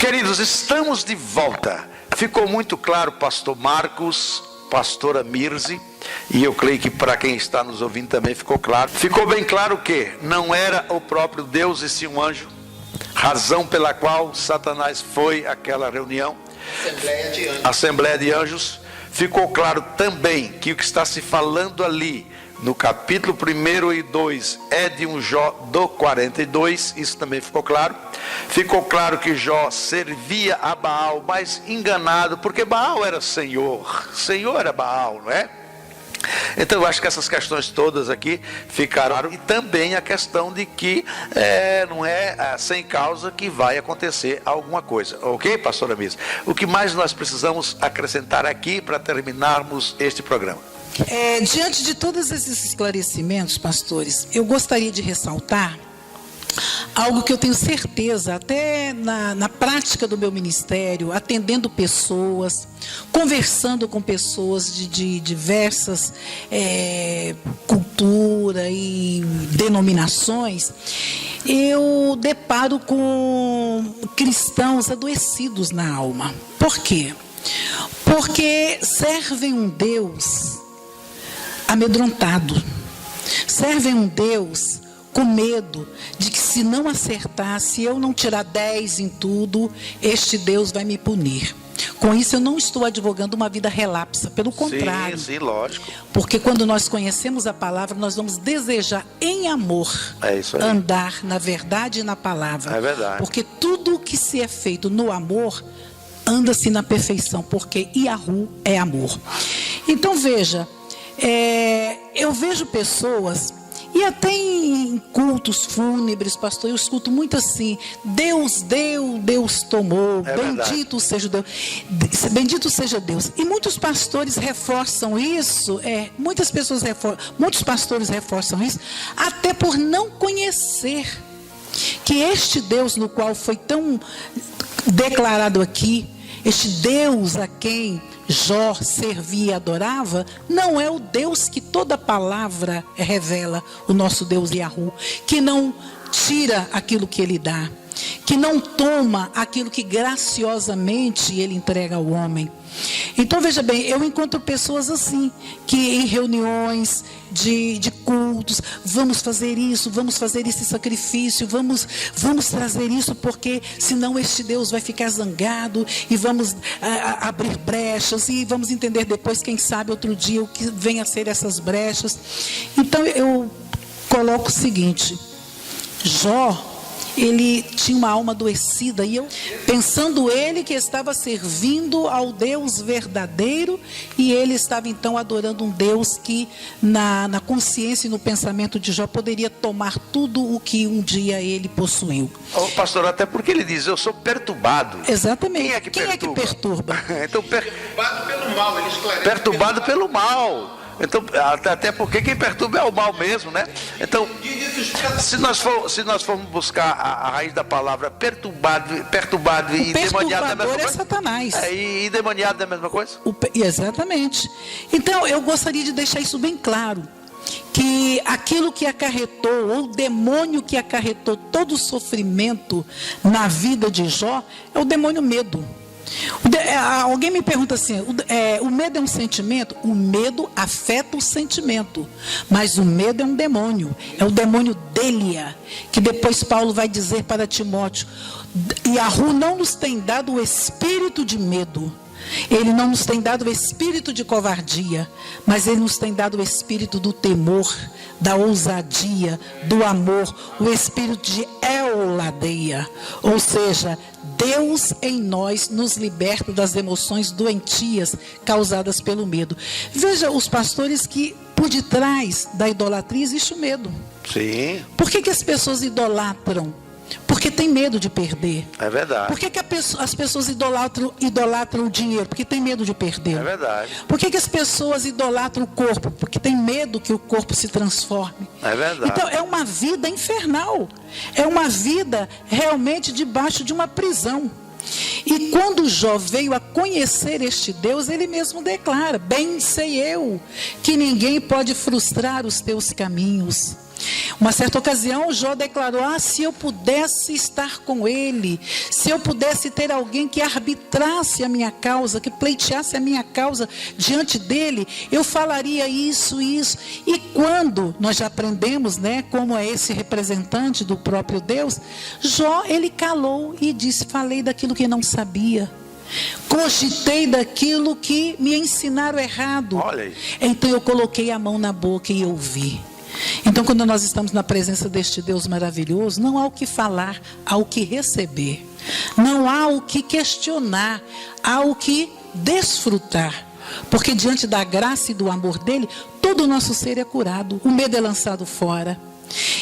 Queridos, estamos de volta. Ficou muito claro, pastor Marcos, pastora Mirze, e eu creio que para quem está nos ouvindo também ficou claro. Ficou bem claro que não era o próprio Deus e sim um anjo, razão pela qual Satanás foi àquela reunião, Assembleia de Anjos. Ficou claro também que o que está se falando ali no capítulo 1 e 2 é de um Jó do 42, isso também ficou claro. Ficou claro que Jó servia a Baal, mas enganado, porque Baal era Senhor era Baal, não é? Então eu acho que essas questões todas aqui ficaram, e também a questão de que não é sem causa que vai acontecer alguma coisa, ok, pastora Misa? O que mais nós precisamos acrescentar aqui para terminarmos este programa? Diante de todos esses esclarecimentos, pastores, eu gostaria de ressaltar algo que eu tenho certeza, até na prática do meu ministério, atendendo pessoas, conversando com pessoas de diversas culturas e denominações, eu deparo com cristãos adoecidos na alma. Por quê? Porque servem um Deus amedrontado, servem um Deus com medo de que, se não acertar, se eu não tirar 10 em tudo, este Deus vai me punir. Com isso eu não estou advogando uma vida relapsa, pelo contrário. Sim, lógico. Porque quando nós conhecemos a palavra, nós vamos desejar em amor andar na verdade e na palavra. É verdade. Porque tudo que se é feito no amor, anda-se na perfeição, porque Yahu é amor. Então veja, eu vejo pessoas, e até em cultos fúnebres, pastor, eu escuto muito assim: Deus deu, Deus tomou, bendito seja Deus, bendito seja Deus. E muitos pastores reforçam isso, muitos pastores reforçam isso, até por não conhecer que este Deus no qual foi tão declarado aqui, este Deus a quem Jó servia e adorava, não é o Deus que toda palavra revela, o nosso Deus Yahu, que não tira aquilo que Ele dá, que não toma aquilo que graciosamente Ele entrega ao homem. Então veja bem, eu encontro pessoas assim, que em reuniões de cultos, vamos fazer isso, esse sacrifício, vamos trazer isso, porque senão este Deus vai ficar zangado, e vamos abrir brechas, e vamos entender depois, quem sabe outro dia, o que vem a ser essas brechas. Então eu coloco o seguinte: Jó, ele tinha uma alma adoecida, e eu, pensando ele que estava servindo ao Deus verdadeiro, e ele estava então adorando um Deus que na consciência e no pensamento de Jó poderia tomar tudo o que um dia ele possuiu. Pastor, até porque ele diz: eu sou perturbado. Exatamente. Quem é que perturba? Então, perturbado pelo mal, ele esclarece. Perturbado pelo mal. Então, até porque quem perturba é o mal mesmo, né? Então, se nós formos buscar a raiz da palavra perturbado e demoniado, é a mesma coisa? É Satanás. E demoniado é a mesma coisa? Exatamente. Então, eu gostaria de deixar isso bem claro, que aquilo que acarretou, ou o demônio que acarretou todo o sofrimento na vida de Jó, é o demônio medo. Alguém me pergunta assim: o medo é um sentimento? O medo afeta o sentimento, mas o medo é um demônio, é o demônio Délia, que depois Paulo vai dizer para Timóteo: Yahu não nos tem dado o espírito de medo, Ele não nos tem dado o espírito de covardia, mas Ele nos tem dado o espírito do temor, da ousadia, do amor, o espírito de euladeia, ou seja, Deus em nós nos liberta das emoções doentias causadas pelo medo. Veja, os pastores, que por detrás da idolatria existe o medo. Sim. Por que as pessoas idolatram? Porque tem medo de perder. É verdade. Por que as pessoas idolatram o dinheiro? Porque tem medo de perder. É verdade. Por que as pessoas idolatram o corpo? Porque tem medo que o corpo se transforme. É verdade. Então é uma vida infernal. É uma vida realmente debaixo de uma prisão. E quando Jó veio a conhecer este Deus, ele mesmo declara: bem sei eu que ninguém pode frustrar os teus caminhos. Uma certa ocasião, Jó declarou: se eu pudesse estar com ele, se eu pudesse ter alguém que arbitrasse a minha causa, que pleiteasse a minha causa diante dele, eu falaria isso. E quando nós já aprendemos, né, como é esse representante do próprio Deus, Jó, ele calou e disse: falei daquilo que não sabia. Cogitei daquilo que me ensinaram errado. Olha aí. Então eu coloquei a mão na boca e ouvi. Então, quando nós estamos na presença deste Deus maravilhoso, não há o que falar, há o que receber. Não há o que questionar, há o que desfrutar. Porque diante da graça e do amor dele, todo o nosso ser é curado. O medo é lançado fora.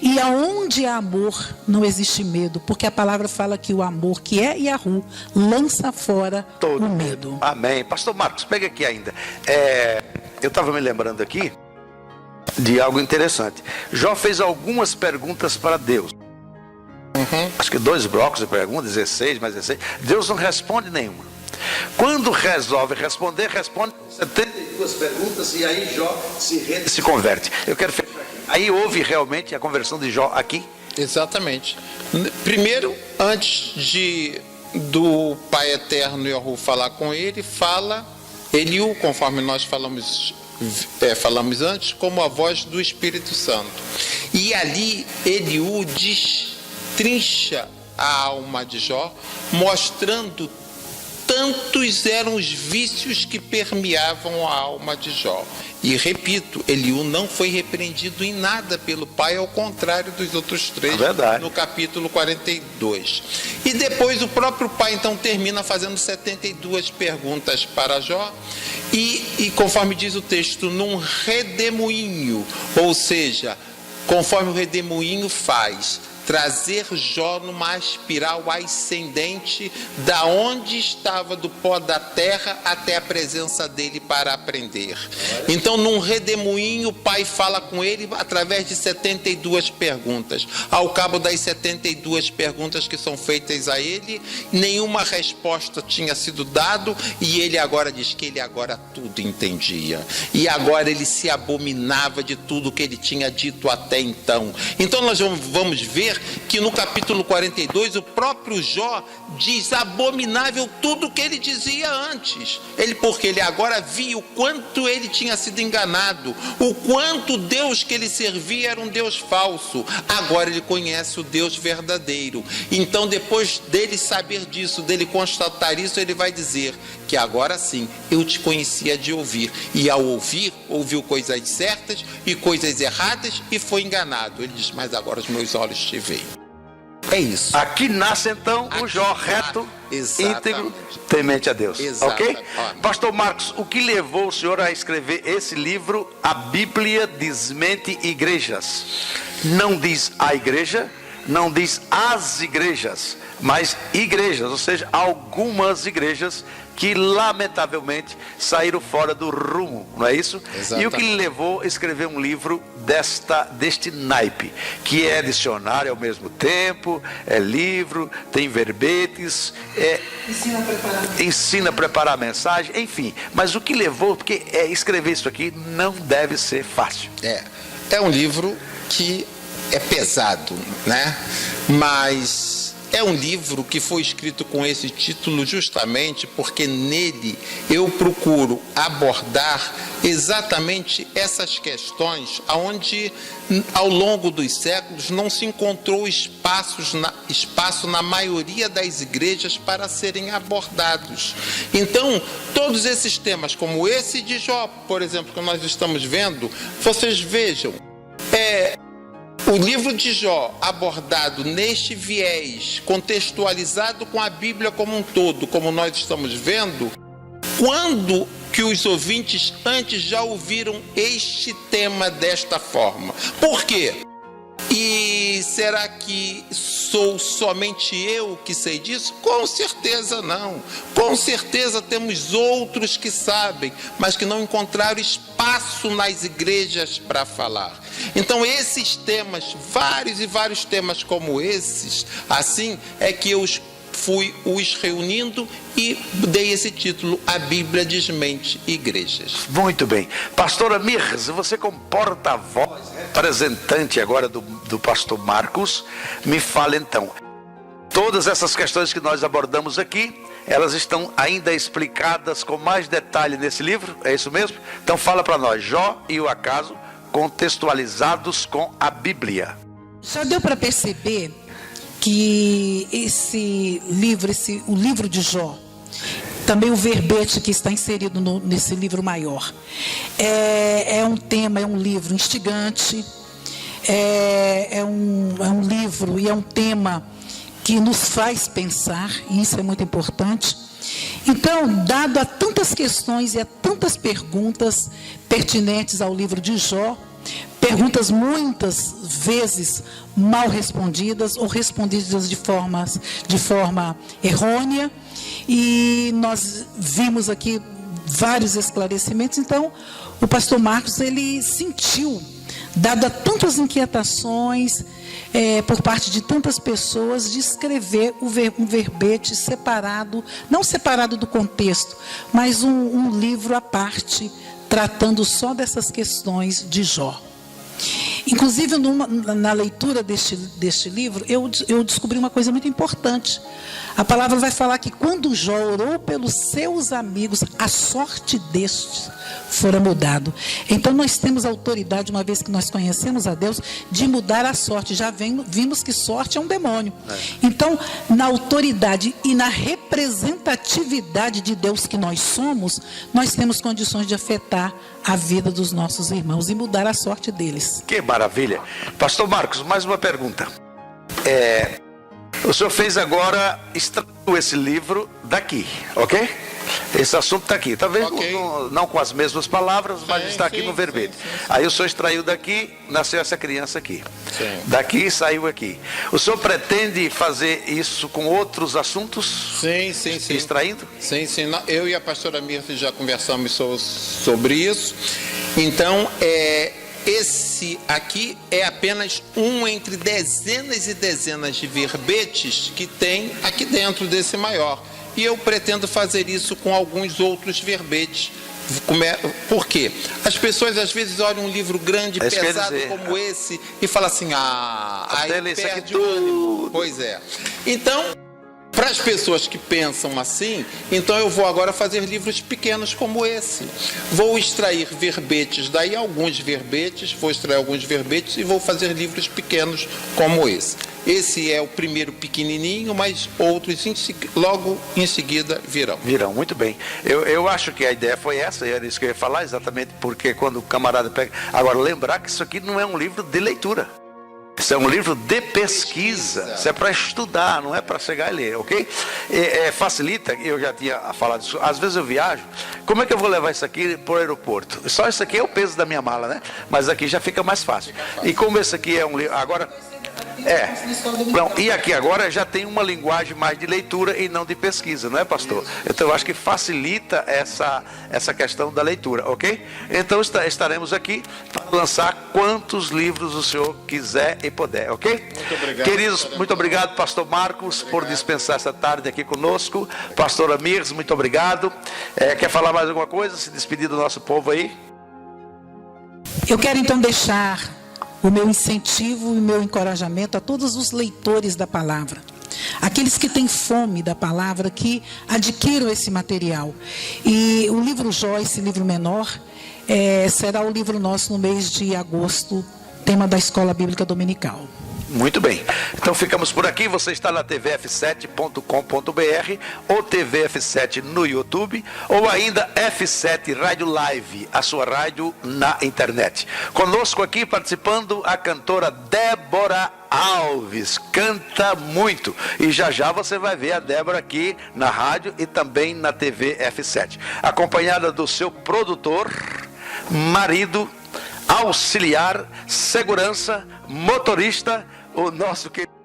E aonde há amor, não existe medo. Porque a palavra fala que o amor, que é Yahu, lança fora todo o medo. Amém. Pastor Marcos, pega aqui ainda. Eu estava me lembrando aqui de algo interessante. Jó fez algumas perguntas para Deus. Acho que 2 blocos de perguntas, 16 mais 16. Deus não responde nenhuma. Quando resolve responder, responde 72 perguntas e aí Jó se converte. Eu quero fechar aqui. Aí houve realmente a conversão de Jó aqui? Exatamente. Primeiro, antes do Pai Eterno Yahu falar com ele, fala Eliú, conforme nós falamos antes, como a voz do Espírito Santo. E ali Eliú destrincha a alma de Jó, mostrando tantos eram os vícios que permeavam a alma de Jó. E repito, Eliú não foi repreendido em nada pelo pai, ao contrário dos outros 3, no capítulo 42. E depois o próprio pai então termina fazendo 72 perguntas para Jó, e conforme diz o texto, num redemoinho, ou seja, conforme o redemoinho faz, trazer Jó numa espiral ascendente, da onde estava do pó da terra até a presença dele para aprender. Então, num redemoinho, o pai fala com ele através de 72 perguntas. Ao cabo das 72 perguntas que são feitas a ele, nenhuma resposta tinha sido dada, e ele agora diz que ele agora tudo entendia. E agora ele se abominava de tudo que ele tinha dito até então. Então, nós vamos ver que no capítulo 42 o próprio Jó diz abominável tudo que ele dizia antes. Porque ele agora via o quanto ele tinha sido enganado, o quanto o Deus que ele servia era um Deus falso. Agora ele conhece o Deus verdadeiro. Então, depois dele saber disso, dele constatar isso, ele vai dizer que agora sim, eu te conhecia de ouvir, e ao ouvir, ouviu coisas certas e coisas erradas e foi enganado. Ele diz, mas agora os meus olhos te veem. É isso. Aqui nasce então o Jó reto, íntegro, temente a Deus. Ok? Pastor Marcos, o que levou o senhor a escrever esse livro? A Bíblia desmente igrejas. Não diz a igreja, não diz as igrejas, mas igrejas, ou seja, algumas igrejas que lamentavelmente saíram fora do rumo, não é isso? Exatamente. E o que lhe levou a escrever um livro deste naipe, que é dicionário ao mesmo tempo, é livro, tem verbetes, ensina a preparar a mensagem, enfim. Mas o que levou, porque escrever isso aqui não deve ser fácil. É um livro que é pesado, né? Mas é um livro que foi escrito com esse título justamente porque nele eu procuro abordar exatamente essas questões onde ao longo dos séculos não se encontrou espaço na maioria das igrejas para serem abordados. Então, todos esses temas, como esse de Jó, por exemplo, que nós estamos vendo, vocês vejam, o livro de Jó, abordado neste viés, contextualizado com a Bíblia como um todo, como nós estamos vendo, quando que os ouvintes antes já ouviram este tema desta forma? Por quê? E será que sou somente eu que sei disso? Com certeza não. Com certeza temos outros que sabem, mas que não encontraram espaço nas igrejas para falar. Então esses temas, vários e vários temas como esses, assim é que eu fui os reunindo e dei esse título, A Bíblia Desmente Igrejas. Muito bem. Pastora Mirz, você como porta-voz, representante agora do pastor Marcos, me fala então. Todas essas questões que nós abordamos aqui, elas estão ainda explicadas com mais detalhe nesse livro, é isso mesmo? Então fala para nós, Jó e o acaso, contextualizados com a Bíblia. Já deu para perceber que esse livro, o livro de Jó, também o verbete que está inserido nesse livro maior, é um tema, é um livro instigante, é um livro e é um tema que nos faz pensar, e isso é muito importante. Então, dado a tantas questões e a tantas perguntas pertinentes ao livro de Jó, perguntas muitas vezes mal respondidas ou respondidas de forma errônea, e nós vimos aqui vários esclarecimentos. Então, o pastor Marcos, ele sentiu, dado a tantas inquietações por parte de tantas pessoas, de escrever um verbete separado, não separado do contexto, mas um livro à parte, tratando só dessas questões de Jó. Inclusive, na leitura deste livro, eu descobri uma coisa muito importante. A palavra vai falar que quando Jó orou pelos seus amigos, a sorte destes fora mudado. Então nós temos autoridade, uma vez que nós conhecemos a Deus, de mudar a sorte. Já vimos que sorte é um demônio. Então, na autoridade e na representatividade de Deus que nós somos, nós temos condições de afetar a vida dos nossos irmãos e mudar a sorte deles. Que maravilha. Pastor Marcos, mais uma pergunta. O senhor fez agora, extraiu esse livro daqui, ok? Esse assunto está aqui, talvez não com as mesmas palavras, mas está aqui no verbete. Aí o senhor extraiu daqui, nasceu essa criança aqui. Sim. Daqui saiu aqui. O senhor pretende fazer isso com outros assuntos? Sim. Extraindo? Sim. Eu e a pastora Mirta já conversamos sobre isso. Então, esse aqui é apenas um entre dezenas e dezenas de verbetes que tem aqui dentro desse maior. E eu pretendo fazer isso com alguns outros verbetes. Por quê? As pessoas às vezes olham um livro grande, pesado como esse e falam assim, aí perde o ânimo. Pois é. Então, para as pessoas que pensam assim, então eu vou agora fazer livros pequenos como esse. Vou extrair verbetes, daí alguns verbetes, vou extrair alguns verbetes e vou fazer livros pequenos como esse. Esse é o primeiro pequenininho, mas outros logo em seguida virão. Virão, muito bem. Eu acho que a ideia foi essa, e era isso que eu ia falar, exatamente porque quando o camarada pega... Agora, lembrar que isso aqui não é um livro de leitura. Isso é um livro de pesquisa. Isso é para estudar, não é para chegar e ler, ok? Facilita, eu já tinha falado isso, às vezes eu viajo, como é que eu vou levar isso aqui para o aeroporto? Só isso aqui é o peso da minha mala, né? Mas aqui já fica mais fácil. E como esse aqui é um livro... Agora... Não, e aqui agora já tem uma linguagem mais de leitura e não de pesquisa, não é, pastor? Então eu acho que facilita essa questão da leitura, ok? Então estaremos aqui para lançar quantos livros o senhor quiser e puder, ok? Muito obrigado. Queridos, muito obrigado, pastor Marcos, por dispensar essa tarde aqui conosco. Pastora Mirz, muito obrigado. Quer falar mais alguma coisa? Se despedir do nosso povo aí? Eu quero então deixar o meu incentivo e o meu encorajamento a todos os leitores da palavra, aqueles que têm fome da palavra, que adquiram esse material. E o livro Jó, esse livro menor, será o livro nosso no mês de agosto, tema da Escola Bíblica Dominical. Muito bem, então ficamos por aqui. Você está na tvf7.com.br ou tvf7 no YouTube, ou ainda F7 Rádio Live, a sua rádio na internet. Conosco aqui participando a cantora Débora Alves, canta muito, e já você vai ver a Débora aqui na rádio e também na TV F7, acompanhada do seu produtor, marido, auxiliar, segurança, motorista, o nosso querido